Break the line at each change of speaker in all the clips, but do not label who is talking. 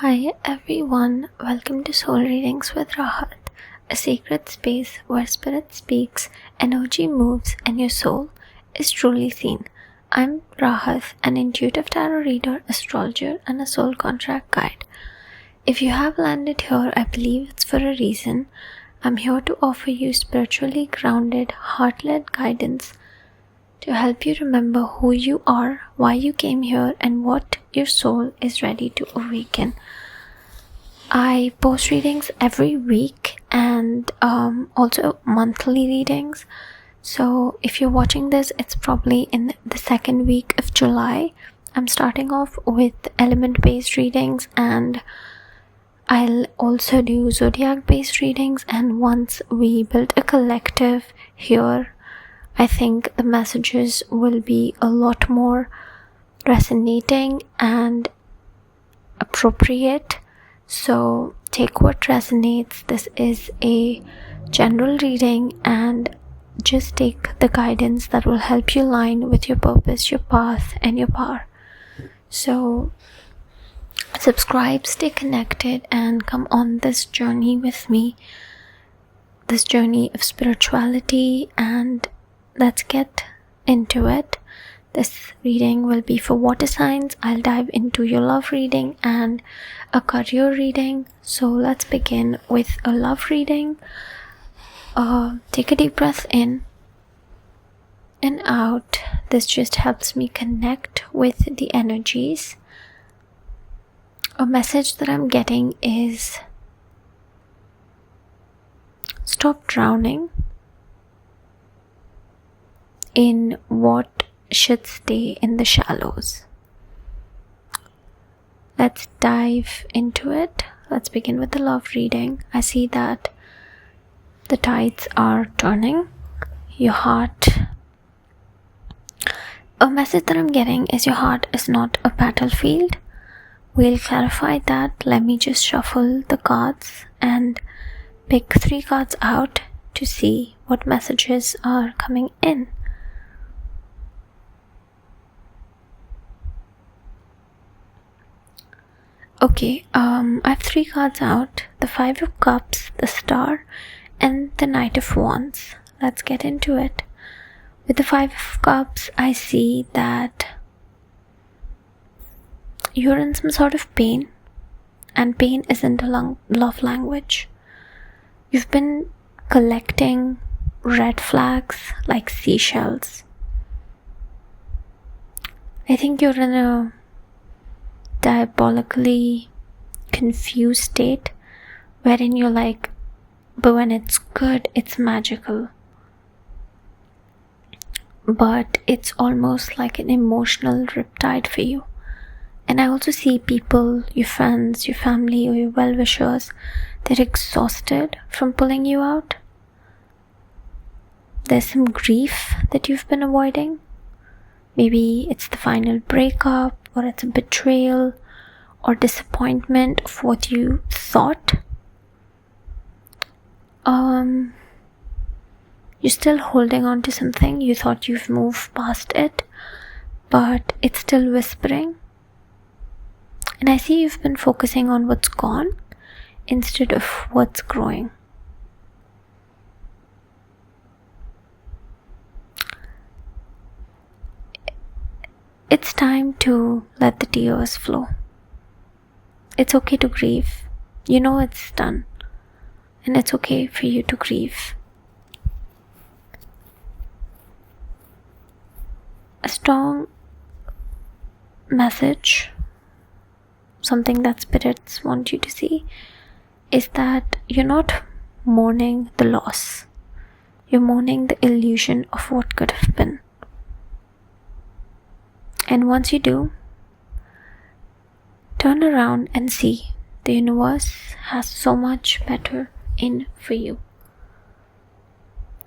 Hi everyone, welcome to Soul Readings with Raahat, a sacred space where spirit speaks, energy moves, and your soul is truly seen. I'm Raahat, an intuitive tarot reader, astrologer, and a soul contract guide. If you have landed here, I believe it's for a reason. I'm here to offer you spiritually grounded, heart-led guidance to help you remember who you are, why you came here, and what your soul is ready to awaken. I post readings every week and also monthly readings. So if you're watching this, it's probably in the second week of July. I'm starting off with element-based readings, and I'll also do zodiac-based readings. And once we build a collective here, I think the messages will be a lot more resonating and appropriate. So take what resonates. This is a general reading, and just take the guidance that will help you align with your purpose, your path, and your power. So subscribe, stay connected, and come on this journey with me, this journey of spirituality, and let's get into it. This reading will be for water signs. I'll dive into your love reading and a career reading. So let's begin with a love reading. Take a deep breath in and out. This just helps me connect with the energies. A message that I'm getting is stop drowning in what should stay in the shallows. Let's dive into it. Let's begin with the love reading. I see that the tides are turning. Your heart. A message that I'm getting is your heart is not a battlefield. We'll clarify that. Let me just shuffle the cards and pick 3 cards out to see what messages are coming in. Okay, I have 3 cards out, the 5 of Cups, the Star, and the Knight of Wands. Let's get into it. With the 5 of Cups, I see that you're in some sort of pain, and pain isn't a love language. You've been collecting red flags like seashells. I think you're in a diabolically confused state wherein you're like, but when it's good, it's magical. But it's almost like an emotional riptide for you. And I also see people, your friends, your family, or your well-wishers, they're exhausted from pulling you out. There's some grief that you've been avoiding. Maybe it's the final breakup, or it's a betrayal or disappointment of what you thought. You're still holding on to something. You thought you've moved past it, but it's still whispering. And I see you've been focusing on what's gone instead of what's growing. It's time to let the tears flow. It's okay to grieve. You know it's done. And it's okay for you to grieve. A strong message, something that spirits want you to see, is that you're not mourning the loss. You're mourning the illusion of what could have been. And once you do, turn around and see the universe has so much better in for you.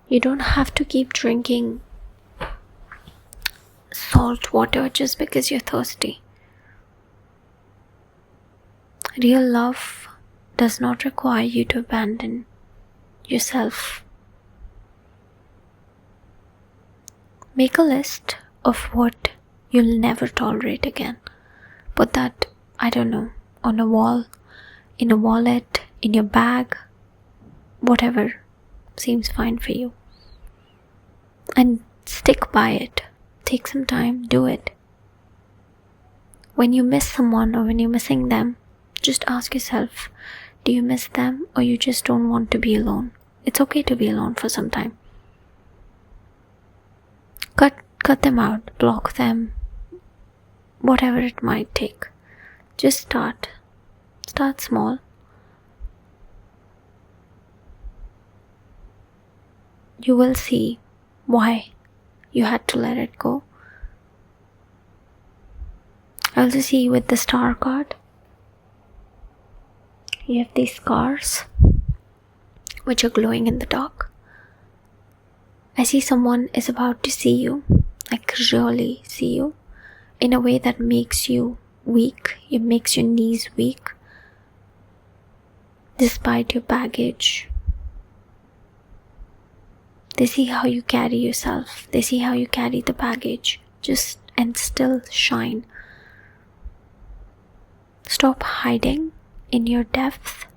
You don't have to keep drinking salt water just because you're thirsty. Real love does not require you to abandon yourself. Make a list of what you'll never tolerate again. Put that, on a wall, in a wallet, in your bag, whatever seems fine for you. And stick by it. Take some time, do it. When you miss someone or when you're missing them, just ask yourself, do you miss them or you just don't want to be alone? It's okay to be alone for some time. Cut them out, block them, whatever it might take. Just start small. You will see why you had to let it go. I also see with the star card, you have these scars which are glowing in the dark. I see someone is about to see you, like really see you, in a way that makes you weak. It makes your knees weak, despite your baggage. They see how you carry yourself. They see how you carry the baggage, and still shine. Stop hiding in your depth.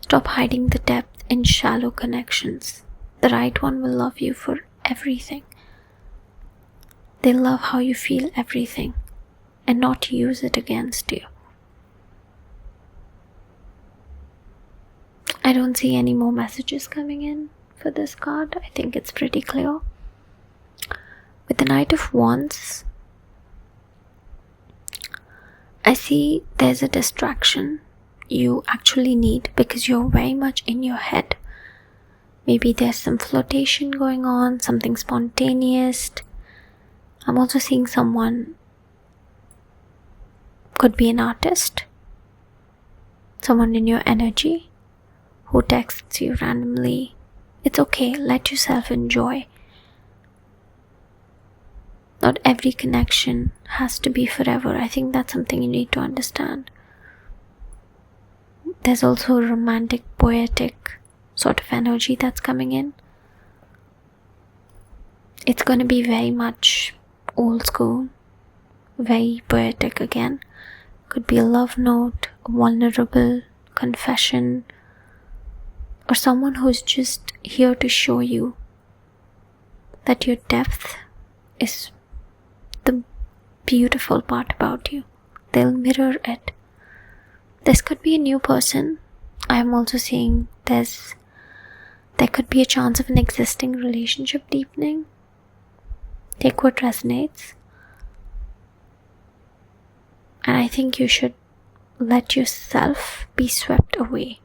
Stop hiding the depth in shallow connections. The right one will love you for everything. They love how you feel everything and not use it against you. I don't see any more messages coming in for this card. I think it's pretty clear. With the Knight of Wands, I see there's a distraction you actually need because you're very much in your head. Maybe there's some flirtation going on, something spontaneous. I'm also seeing someone, could be an artist, someone in your energy who texts you randomly. It's okay, let yourself enjoy. Not every connection has to be forever. I think that's something you need to understand. There's also a romantic, poetic sort of energy that's coming in. It's going to be very much old school, very poetic again. Could be a love note, a vulnerable confession, or someone who's just here to show you that your depth is the beautiful part about you. They'll mirror it. This could be a new person. I'm also seeing there could be a chance of an existing relationship deepening. Take what resonates. And I think you should let yourself be swept away,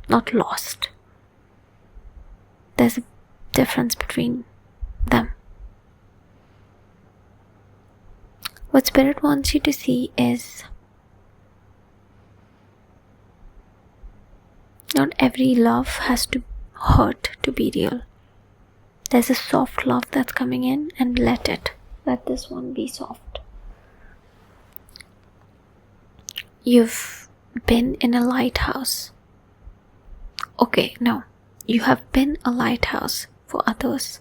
not lost. There's a difference between them. What Spirit wants you to see is not every love has to hurt to be real. There's a soft love that's coming in, and let this one be soft. You've been in a lighthouse. Okay, no. You have been a lighthouse for others.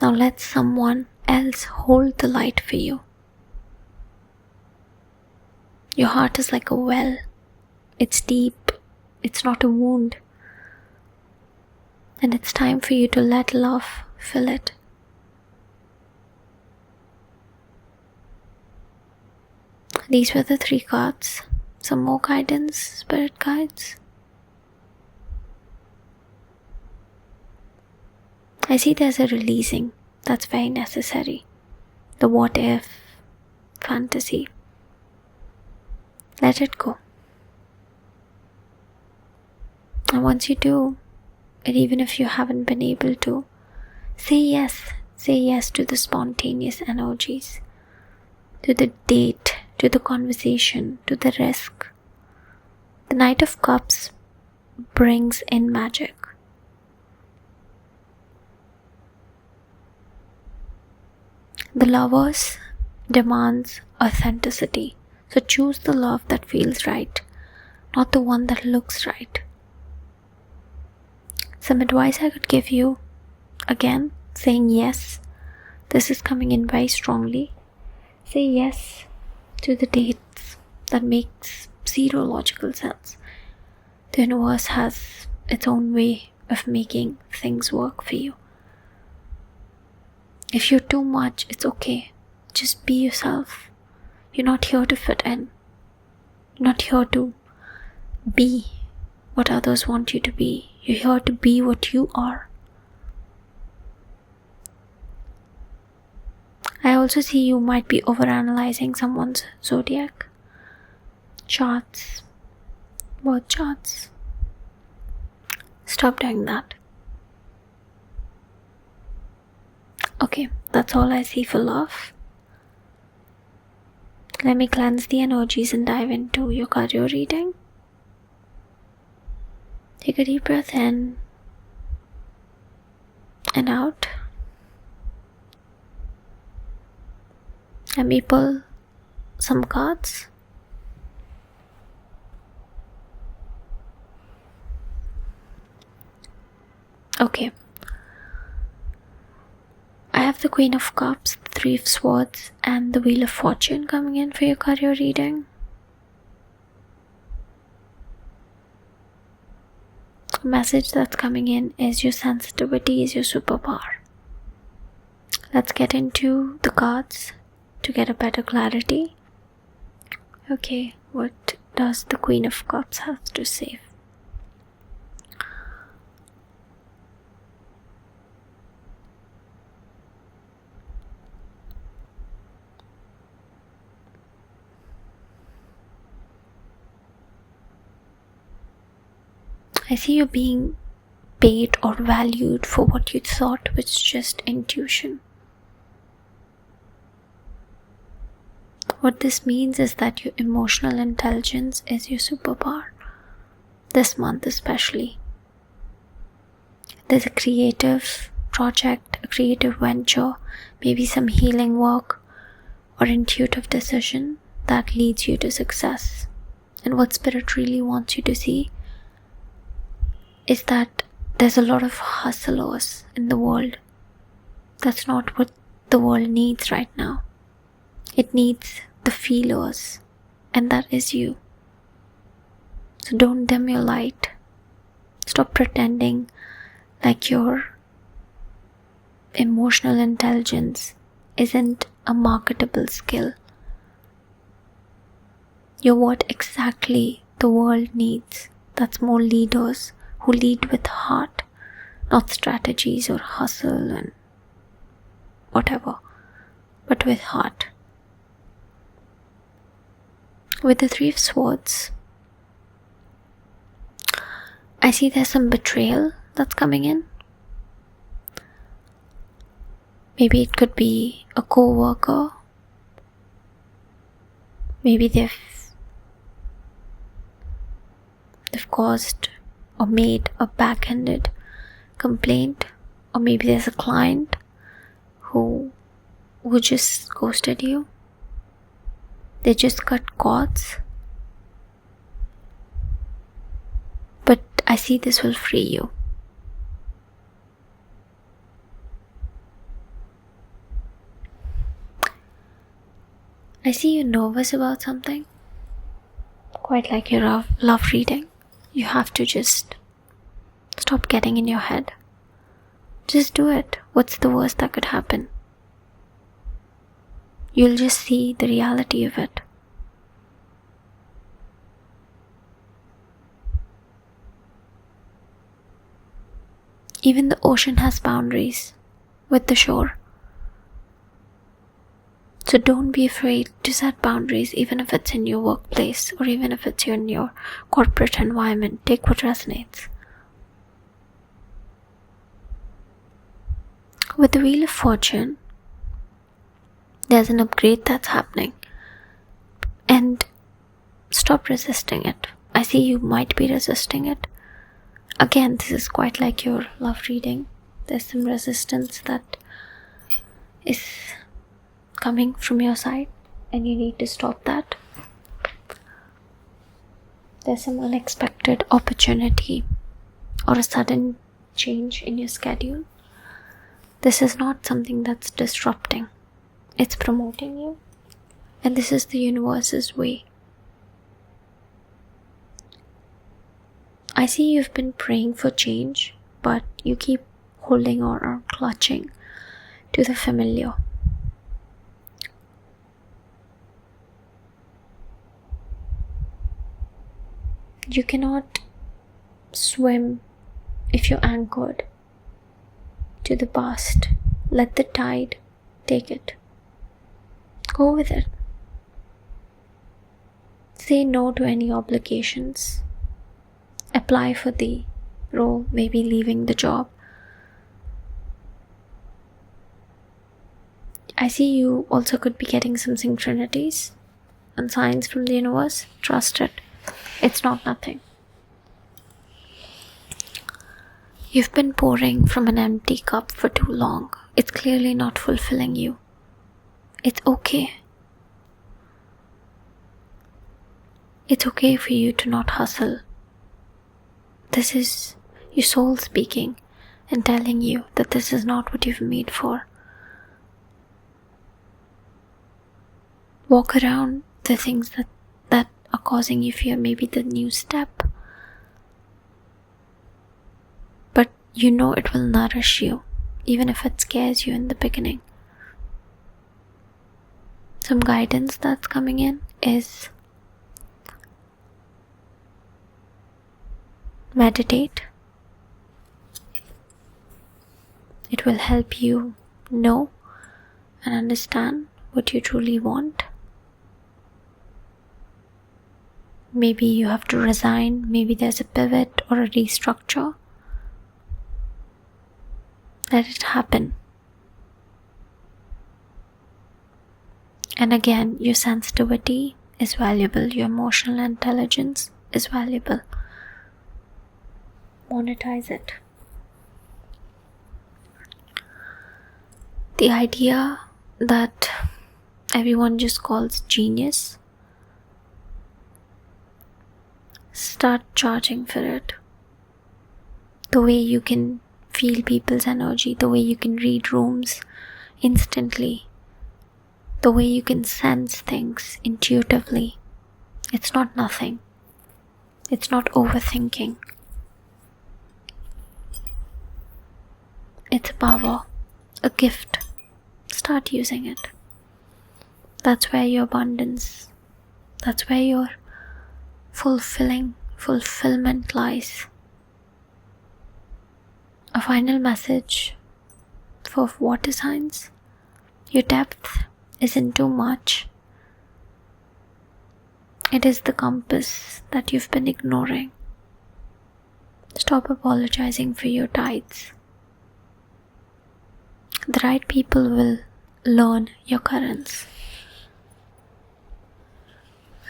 Now let someone else hold the light for you. Your heart is like a well. It's deep. It's not a wound. And it's time for you to let love fill it. These were the 3 cards. Some more guidance, spirit guides. I see there's a releasing that's very necessary. The what if fantasy. Let it go. And once you do, and even if you haven't been able to, say yes to the spontaneous energies, to the date, to the conversation, to the risk. The Knight of Cups brings in magic. The Lovers demands authenticity. So choose the love that feels right, not the one that looks right. Some advice I could give you, again, saying yes. This is coming in very strongly. Say yes to the dates that makes zero logical sense. The universe has its own way of making things work for you. If you're too much, it's okay. Just be yourself. You're not here to fit in. You're not here to be what others want you to be. You're here to be what you are. I also see you might be overanalyzing someone's zodiac charts, birth charts. Stop doing that. Okay, that's all I see for love. Let me cleanse the energies and dive into your career reading. Take a deep breath in and out. Let me pull some cards. Okay. I have the Queen of Cups, the Three of Swords, and the Wheel of Fortune coming in for your career reading. The message that's coming in is your sensitivity is your superpower. Let's get into the cards to get a better clarity. Okay, what does the Queen of Cups have to say? I see you being paid or valued for what you thought was just intuition. What this means is that your emotional intelligence is your superpower. This month especially. There's a creative project, a creative venture, maybe some healing work or intuitive decision that leads you to success. And what Spirit really wants you to see is that there's a lot of hustlers in the world. That's not what the world needs right now. It needs the feelers, and that is you. So don't dim your light. Stop pretending like your emotional intelligence isn't a marketable skill. You're what exactly the world needs. That's more leaders who lead with heart, not strategies or hustle and whatever, but with heart. With the Three of Swords, I see there's some betrayal that's coming in. Maybe it could be a co-worker. Maybe they've caused or made a backhanded complaint, or maybe there's a client who just ghosted you. They just cut cords. But I see this will free you. I see you're nervous about something. Quite like your love reading. You have to just stop getting in your head. Just do it. What's the worst that could happen? You'll just see the reality of it. Even the ocean has boundaries with the shore. So don't be afraid to set boundaries, even if it's in your workplace or even if it's in your corporate environment. Take what resonates. With the Wheel of Fortune, there's an upgrade that's happening. And stop resisting it. I see you might be resisting it. Again, this is quite like your love reading. There's some resistance that is coming from your side and you need to stop that. There's some unexpected opportunity or a sudden change in your schedule. This is not something that's disrupting. It's promoting you. And this is the universe's way. I see you've been praying for change, but you keep holding or clutching to the familiar. You cannot swim if you're anchored to the past. Let the tide take it. Go with it. Say no to any obligations. Apply for the role, maybe leaving the job. I see you also could be getting some synchronities and signs from the universe. Trust it. It's not nothing. You've been pouring from an empty cup for too long. It's clearly not fulfilling you. It's okay. It's okay for you to not hustle. This is your soul speaking and telling you that this is not what you've made for. Walk around the things that are causing you fear, maybe the new step. But you know it will nourish you, even if it scares you in the beginning. Some guidance that's coming in is meditate. It will help you know and understand what you truly want. Maybe you have to resign, maybe there's a pivot or a restructure. Let it happen. And again, your sensitivity is valuable, your emotional intelligence is valuable. Monetize it. The idea that everyone just calls genius, start charging for it. The way you can feel people's energy, the way you can read rooms instantly, the way you can sense things intuitively. It's not nothing. It's not overthinking. It's a power, a gift. Start using it. That's where your abundance, that's where your fulfillment lies. A final message for water signs. Your depth isn't too much. It is the compass that you've been ignoring. Stop apologizing for your tides. The right people will learn your currents.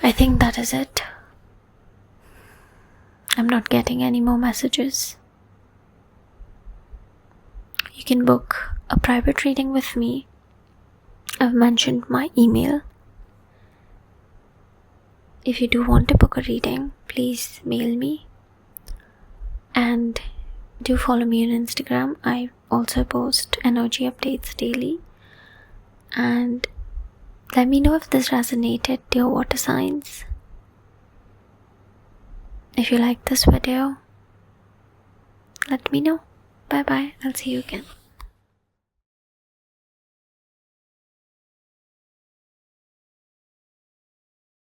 I think that is it. I'm not getting any more messages. You can book a private reading with me. I've mentioned my email. If you do want to book a reading, please mail me. And do follow me on Instagram. I also post energy updates daily. And let me know if this resonated, dear water signs. If you like this video, let me know. Bye bye. I'll see you again.